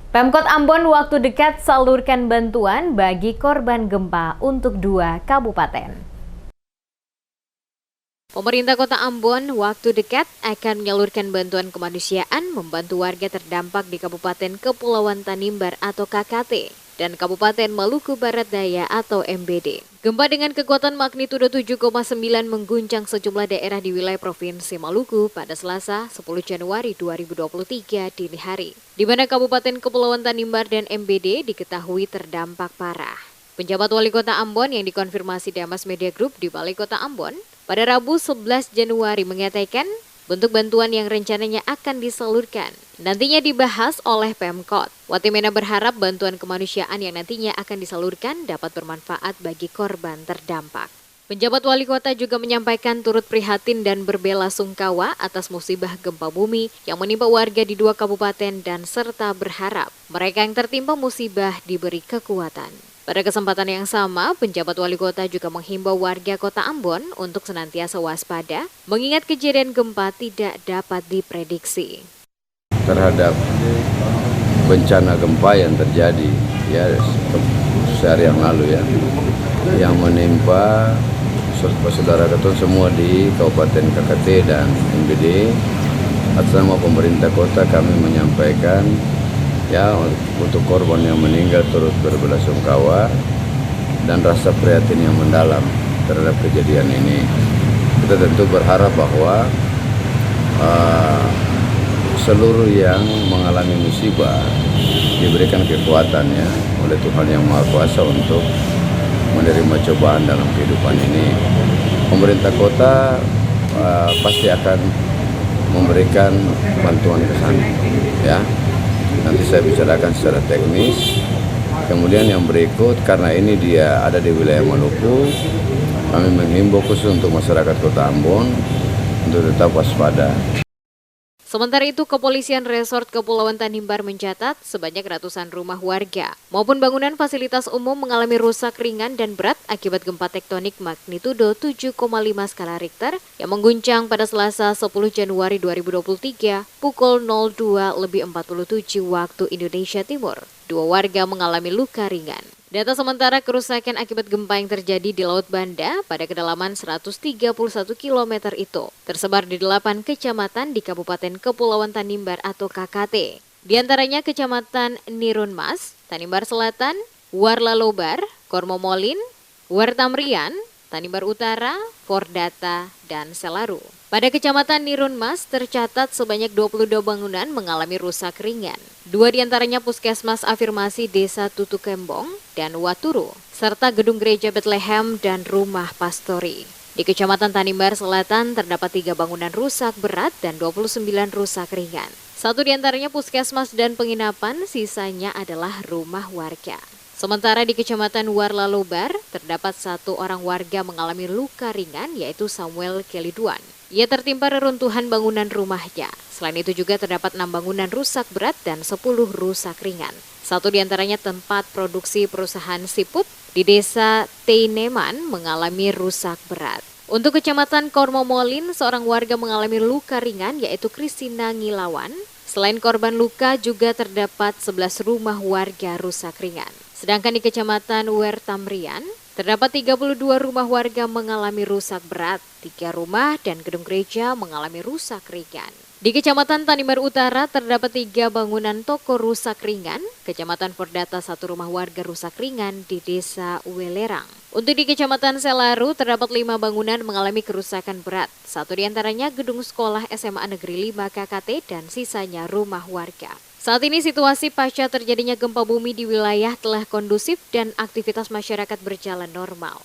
Pemkot Ambon waktu dekat salurkan bantuan bagi korban gempa untuk 2 kabupaten. Pemerintah Kota Ambon waktu dekat akan menyalurkan bantuan kemanusiaan membantu warga terdampak di Kabupaten Kepulauan Tanimbar atau KKT dan Kabupaten Maluku Barat Daya atau MBD. Gempa dengan kekuatan magnitudo 7,9 mengguncang sejumlah daerah di wilayah Provinsi Maluku pada Selasa 10 Januari 2023 dini hari, di mana Kabupaten Kepulauan Tanimbar dan MBD diketahui terdampak parah. Penjabat Wali Kota Ambon yang dikonfirmasi Damas Media Group di Balai Kota Ambon pada Rabu 11 Januari mengatakan bentuk bantuan yang rencananya akan disalurkan nantinya dibahas oleh Pemkot. Watimena berharap bantuan kemanusiaan yang nantinya akan disalurkan dapat bermanfaat bagi korban terdampak. Penjabat Wali Kota juga menyampaikan turut prihatin dan berbela-sungkawa atas musibah gempa bumi yang menimpa warga di 2 kabupaten dan serta berharap mereka yang tertimpa musibah diberi kekuatan. Pada kesempatan yang sama, penjabat Wali Kota juga menghimbau warga Kota Ambon untuk senantiasa waspada, mengingat kejadian gempa tidak dapat diprediksi. Terhadap bencana gempa yang terjadi sehari yang lalu yang menimpa saudara ketua semua di Kabupaten KKT dan MBD, atas nama pemerintah kota kami menyampaikan untuk korban yang meninggal turut berbelasungkawa dan rasa prihatin yang mendalam terhadap kejadian ini. Kita tentu berharap bahwa seluruh yang mengalami musibah diberikan kekuatan oleh Tuhan Yang Maha Kuasa untuk menerima cobaan dalam kehidupan ini. Pemerintah kota pasti akan memberikan bantuan ke sana. Nanti saya bicarakan secara teknis. Kemudian yang berikut, karena ini dia ada di wilayah Maluku, kami menghimbau khusus untuk masyarakat Kota Ambon untuk tetap waspada. Sementara itu, Kepolisian Resort Kepulauan Tanimbar mencatat sebanyak ratusan rumah warga maupun bangunan fasilitas umum mengalami rusak ringan dan berat akibat gempa tektonik magnitudo 7,5 skala Richter yang mengguncang pada Selasa 10 Januari 2023 pukul 02.47 waktu Indonesia Timur. 2 warga mengalami luka ringan. Data sementara kerusakan akibat gempa yang terjadi di Laut Banda pada kedalaman 131 km itu tersebar di 8 kecamatan di Kabupaten Kepulauan Tanimbar atau KKT. Di antaranya Kecamatan Nirun Mas, Tanimbar Selatan, Warlalobar, Kormomolin, Wartamrian, Tanimbar Utara, Fordata, dan Selaru. Pada Kecamatan Nirun Mas tercatat sebanyak 22 bangunan mengalami rusak ringan. 2 diantaranya Puskesmas Afirmasi Desa Tutukembong dan Waturu, serta gedung gereja Bethlehem dan rumah pastori. Di Kecamatan Tanimbar Selatan terdapat 3 bangunan rusak berat dan 29 rusak ringan. 1 diantaranya Puskesmas dan penginapan, sisanya adalah rumah warga. Sementara di Kecamatan Warlalobar, terdapat 1 orang warga mengalami luka ringan yaitu Samuel Keliduan. Ia tertimpa reruntuhan bangunan rumahnya. Selain itu juga terdapat 6 bangunan rusak berat dan 10 rusak ringan. 1 diantaranya tempat produksi perusahaan siput di Desa Teineman mengalami rusak berat. Untuk Kecamatan Kormomolin, seorang warga mengalami luka ringan yaitu Kristina Ngilawan. Selain korban luka juga terdapat 11 rumah warga rusak ringan. Sedangkan di Kecamatan Wertamrian, terdapat 32 rumah warga mengalami rusak berat, 3 rumah dan gedung gereja mengalami rusak ringan. Di Kecamatan Tanimbar Utara terdapat 3 bangunan toko rusak ringan, Kecamatan Fordata 1 rumah warga rusak ringan di Desa Welerang. Untuk di Kecamatan Selaru terdapat 5 bangunan mengalami kerusakan berat, 1 diantaranya gedung sekolah SMA Negeri 5 KKT dan sisanya rumah warga. Saat ini situasi pasca terjadinya gempa bumi di wilayah telah kondusif dan aktivitas masyarakat berjalan normal.